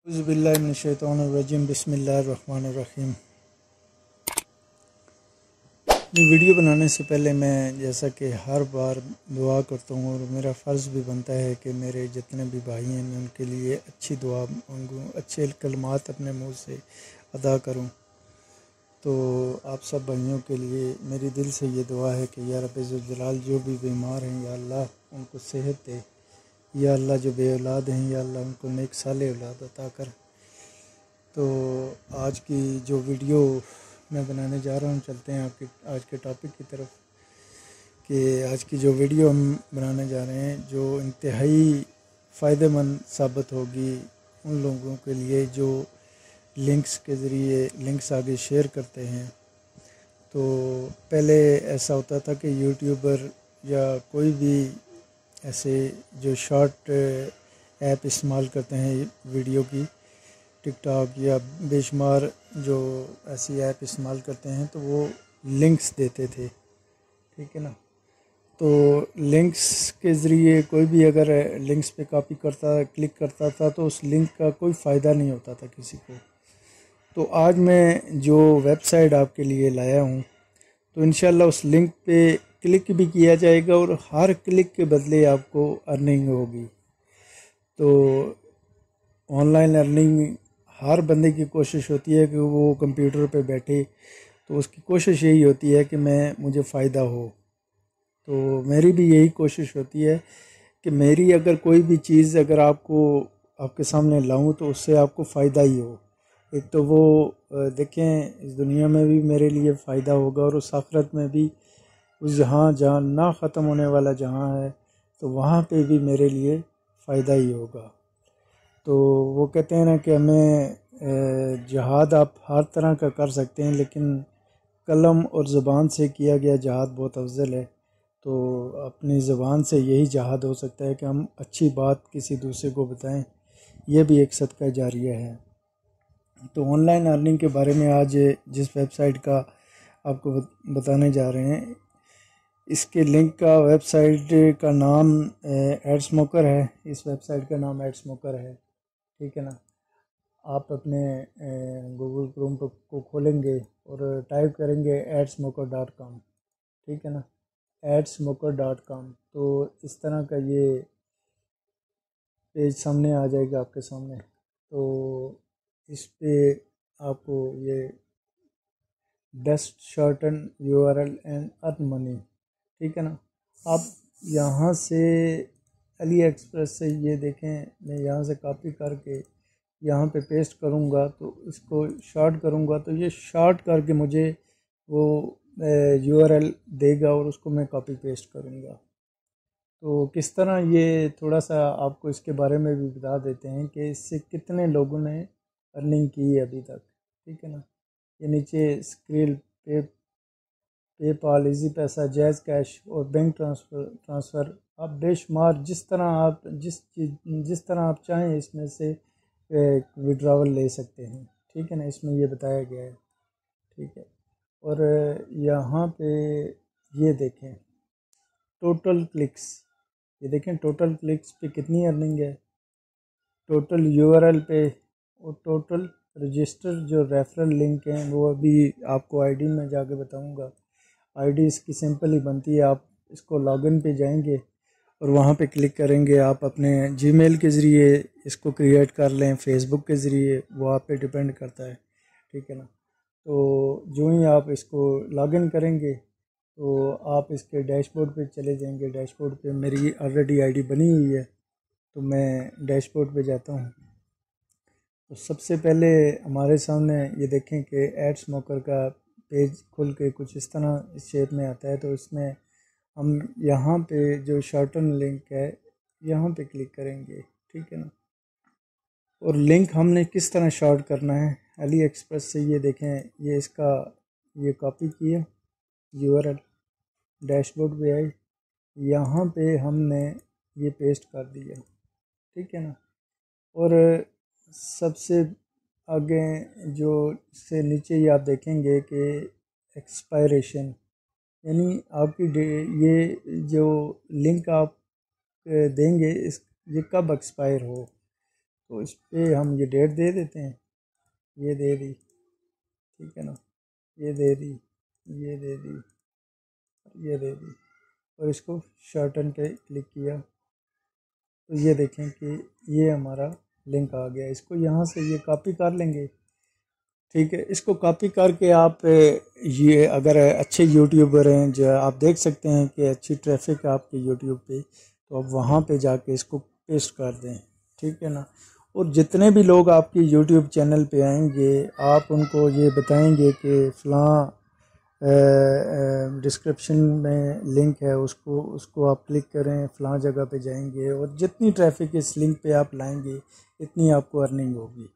औज़ुबिल्लाहिमिनश्शैतानिर्रजीम बिस्मिल्लाहिर्रहमानिर्रहीम। ये वीडियो बनाने से पहले मैं जैसा कि हर बार दुआ करता हूँ और मेरा फ़र्ज़ भी बनता है कि मेरे जितने भी भाई हैं मैं उनके लिए अच्छी दुआ मांगूँ, अच्छे कलमात अपने मुँह से अदा करूँ। तो आप सब भाइयों के लिए मेरी दिल से ये दुआ है कि या रब्बे ज़ुल जलाल जो भी बीमार हैं या अल्लाह उनको सेहत दे, या अल्लाह जो बे औलाद हैं या अल्लाह उनको नेक साले औलाद अता कर। तो आज की जो वीडियो मैं बनाने जा रहा हूँ, चलते हैं आपके आज के टॉपिक की तरफ। कि आज की जो वीडियो हम बनाने जा रहे हैं जो इंतहाई फ़ायदेमंद साबित होगी उन लोगों के लिए जो लिंक्स के ज़रिए लिंक्स आगे शेयर करते हैं। तो पहले ऐसा होता था कि यूट्यूबर या कोई भी ऐसे जो शॉर्ट ऐप इस्तेमाल करते हैं वीडियो की, टिकटॉक या बेशुमार जो ऐसी ऐप इस्तेमाल करते हैं तो वो लिंक्स देते थे, ठीक है ना। तो लिंक्स के ज़रिए कोई भी अगर लिंक्स पे कॉपी करता क्लिक करता था तो उस लिंक का कोई फ़ायदा नहीं होता था किसी को। तो आज मैं जो वेबसाइट आपके लिए लाया हूँ तो इंशाल्लाह उस लिंक पे क्लिक भी किया जाएगा और हर क्लिक के बदले आपको अर्निंग होगी। तो ऑनलाइन अर्निंग हर बंदे की कोशिश होती है कि वो कंप्यूटर पे बैठे, तो उसकी कोशिश यही होती है कि मुझे फ़ायदा हो। तो मेरी भी यही कोशिश होती है कि मेरी अगर कोई भी चीज़ अगर आपके सामने लाऊं तो उससे आपको फ़ायदा ही हो। एक तो वो देखें इस दुनिया में भी मेरे लिए फ़ायदा होगा और उस आखिरत में भी, उस जहाँ जहाँ ना ख़त्म होने वाला जहाँ है तो वहाँ पे भी मेरे लिए फ़ायदा ही होगा। तो वो कहते हैं ना कि हमें जहाद आप हर तरह का कर सकते हैं लेकिन कलम और ज़ुबान से किया गया जहाद बहुत अफजल है। तो अपनी ज़ुबान से यही जहाद हो सकता है कि हम अच्छी बात किसी दूसरे को बताएं, ये भी एक सदका जारिया है। तो ऑनलाइन अर्निंग के बारे में आज जिस वेबसाइट का आपको बताने जा रहे हैं, इसके लिंक का वेबसाइट का नाम एडस्मोकर है। इस वेबसाइट का नाम एडस्मोकर है, ठीक है ना। आप अपने गूगल क्रोम को खोलेंगे और टाइप करेंगे adsmoker.com, ठीक है ना, adsmoker.com। तो इस तरह का ये पेज सामने आ जाएगा आपके सामने। तो इस पे आपको ये best shorten URL and earn money, ठीक है ना। आप यहाँ से अली एक्सप्रेस से ये देखें, मैं यहाँ से कॉपी करके यहाँ पे पेस्ट करूँगा तो इसको शॉर्ट करूँगा तो ये शॉर्ट करके मुझे वो URL देगा और उसको मैं कॉपी पेस्ट करूँगा। तो किस तरह ये थोड़ा सा आपको इसके बारे में भी बता देते हैं कि इससे कितने लोगों ने अर्निंग की है अभी तक, ठीक है ना। ये नीचे स्क्रीन पे पेपाल, इजी पैसा, जैज़ कैश और बैंक ट्रांसफ़र आप बेशुमार जिस तरह आप चाहें इसमें से विड्रावल ले सकते हैं, ठीक है ना। इसमें ये बताया गया है, ठीक है। और यहाँ पे ये देखें टोटल क्लिक्स, ये देखें टोटल क्लिक्स पे कितनी अर्निंग है, टोटल URL पे और टोटल रजिस्टर जो रेफरल लिंक हैं वो अभी आपको आईडी में जाके बताऊंगा। आईडी इसकी सिंपल ही बनती है, आप इसको लॉगिन पे जाएंगे और वहाँ पे क्लिक करेंगे। आप अपने जीमेल के ज़रिए इसको क्रिएट कर लें, फेसबुक के ज़रिए, वो आप पे डिपेंड करता है, ठीक है ना। तो जो ही आप इसको लॉगिन करेंगे तो आप इसके डैशबोर्ड पे चले जाएंगे। डैशबोर्ड पे मेरी ऑलरेडी आईडी बनी हुई है तो मैं डैशबोर्ड पे जाता हूँ। तो सबसे पहले हमारे सामने ये देखें कि एडस्मोकर का पेज खुल के कुछ इस तरह इस शेप में आता है। तो इसमें हम यहाँ पे जो शॉर्टन लिंक है यहाँ पे क्लिक करेंगे, ठीक है ना। और लिंक हमने किस तरह शॉर्ट करना है, अली एक्सप्रेस से ये देखें, ये इसका ये कॉपी किया URL, डैशबोर्ड पे आई, यहाँ पे हमने ये पेस्ट कर दिया, ठीक है ना। और सबसे आगे जो से नीचे ही आप देखेंगे कि एक्सपायरेशन, यानी आपकी ये जो लिंक आप देंगे ये कब एक्सपायर हो। तो इस पर हम ये डेट दे देते हैं, ये दे दी, ठीक है ना, ये दे दी, ये दे दी, ये दे दी, और इसको शॉर्टन पे क्लिक किया तो ये देखें कि ये हमारा लिंक आ गया। इसको यहाँ से ये कॉपी कर लेंगे, ठीक है। इसको कॉपी करके आप ये अगर अच्छे यूट्यूबर हैं जो आप देख सकते हैं कि अच्छी ट्रैफिक है आपके यूट्यूब पे, तो आप वहाँ पे जाके इसको पेस्ट कर दें, ठीक है ना। और जितने भी लोग आपके यूट्यूब चैनल पे आएंगे आप उनको ये बताएंगे कि फ़लाँ डिस्क्रिप्शन में लिंक है, उसको आप क्लिक करें, फ़लाँ जगह पे जाएंगे, और जितनी ट्रैफिक इस लिंक पे आप लाएंगे इतनी आपको अर्निंग होगी।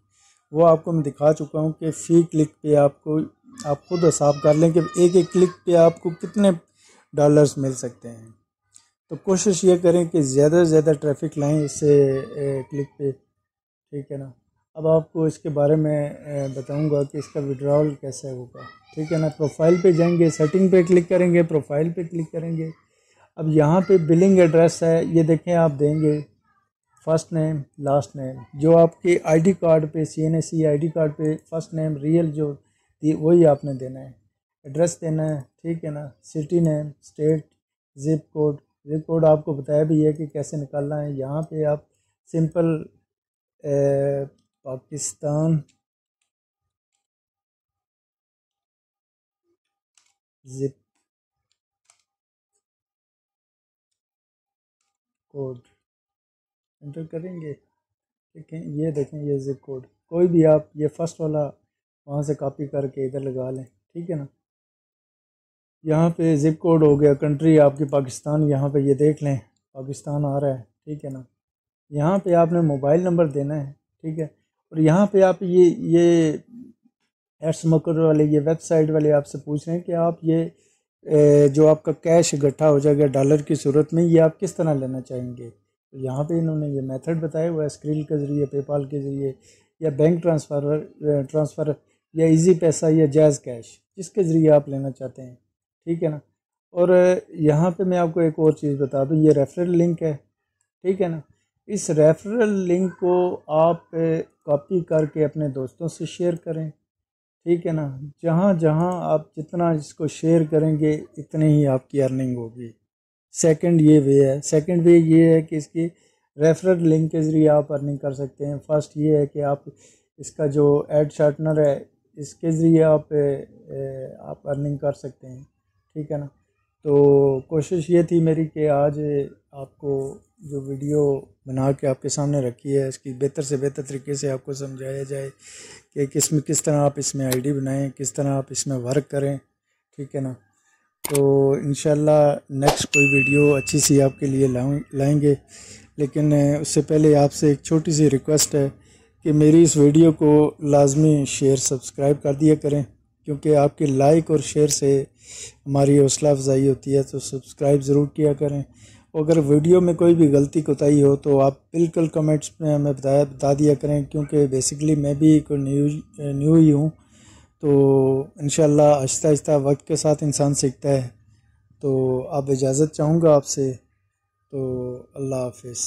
वो आपको मैं दिखा चुका हूँ कि फ़ी क्लिक पे आपको, आप खुद हिसाब कर लें कि एक एक क्लिक पे आपको कितने डॉलर्स मिल सकते हैं। तो कोशिश ये करें कि ज़्यादा से ज़्यादा ट्रैफिक लाएं इससे क्लिक पे, ठीक है ना। अब आपको इसके बारे में बताऊंगा कि इसका विड्रॉल कैसे होगा, ठीक है ना। प्रोफाइल पे जाएंगे, सेटिंग पे क्लिक करेंगे, प्रोफाइल पे क्लिक करेंगे। अब यहाँ पे बिलिंग एड्रेस है, ये देखें आप देंगे फर्स्ट नेम लास्ट नेम, जो आपके आईडी कार्ड पे CNSE आईडी कार्ड पे फर्स्ट नेम रियल जो वही आपने देना है, एड्रेस देना है, ठीक है ना। City name, state, zip code आपको बताया भी है कि कैसे निकालना है। यहाँ पे आप simple Pakistan zip code enter करेंगे, ठीक है। ये देखें ये ज़िप कोड, कोई भी आप ये फर्स्ट वाला वहाँ से कॉपी करके इधर लगा लें, ठीक है ना। यहाँ पे ज़िप कोड हो गया, कंट्री आपकी पाकिस्तान, यहाँ पे ये देख लें पाकिस्तान आ रहा है, ठीक है ना। यहाँ पे आपने मोबाइल नंबर देना है, ठीक है। और यहाँ पे आप ये एडस्मोकर वाले ये वेबसाइट वाले आपसे पूछ रहे हैं कि आप ये जो आपका कैश इकट्ठा हो जाएगा डॉलर की सूरत में, ये आप किस तरह लेना चाहेंगे। तो यहाँ पे इन्होंने ये मेथड बताया हुआ है, स्क्रील के ज़रिए, पेपाल के ज़रिए, या बैंक ट्रांसफ़र या इजी पैसा या जायज़ कैश, जिसके ज़रिए आप लेना चाहते हैं, ठीक है ना। और यहाँ पे मैं आपको एक और चीज़ बता दूँ, ये रेफरल लिंक है, ठीक है ना। इस रेफरल लिंक को आप कॉपी करके अपने दोस्तों से शेयर करें, ठीक है ना। जहाँ जहाँ आप जितना इसको शेयर करेंगे इतनी ही आपकी अर्निंग होगी। सेकंड ये वे है, सेकंड वे ये है कि इसकी रेफरल लिंक के ज़रिए आप अर्निंग कर सकते हैं। फर्स्ट ये है कि आप इसका जो एड शार्टनर है इसके ज़रिए आप अर्निंग कर सकते हैं, ठीक है ना। तो कोशिश ये थी मेरी कि आज आपको जो वीडियो बना के आपके सामने रखी है इसकी बेहतर से बेहतर तरीके से आपको समझाया जाए कि किस तरह आप इसमें आईडी बनाएं, किस तरह आप इसमें वर्क करें, ठीक है ना। तो इंशाल्लाह नेक्स्ट कोई वीडियो अच्छी सी आपके लिए लाएंगे, लेकिन उससे पहले आपसे एक छोटी सी रिक्वेस्ट है कि मेरी इस वीडियो को लाजमी शेयर सब्सक्राइब कर दिया करें, क्योंकि आपके लाइक और शेयर से हमारी हौसला अफजाई होती है। तो सब्सक्राइब ज़रूर किया करें। अगर वीडियो में कोई भी गलती कोताही हो तो आप बिल्कुल कमेंट्स में हमें बता दिया करें, क्योंकि बेसिकली मैं भी कोई न्यू ही हूँ। तो इंशाल्लाह आहिस्ता आहिस्ता वक्त के साथ इंसान सीखता है। तो अब इजाज़त चाहूँगा आपसे, तो अल्लाह हाफिज़।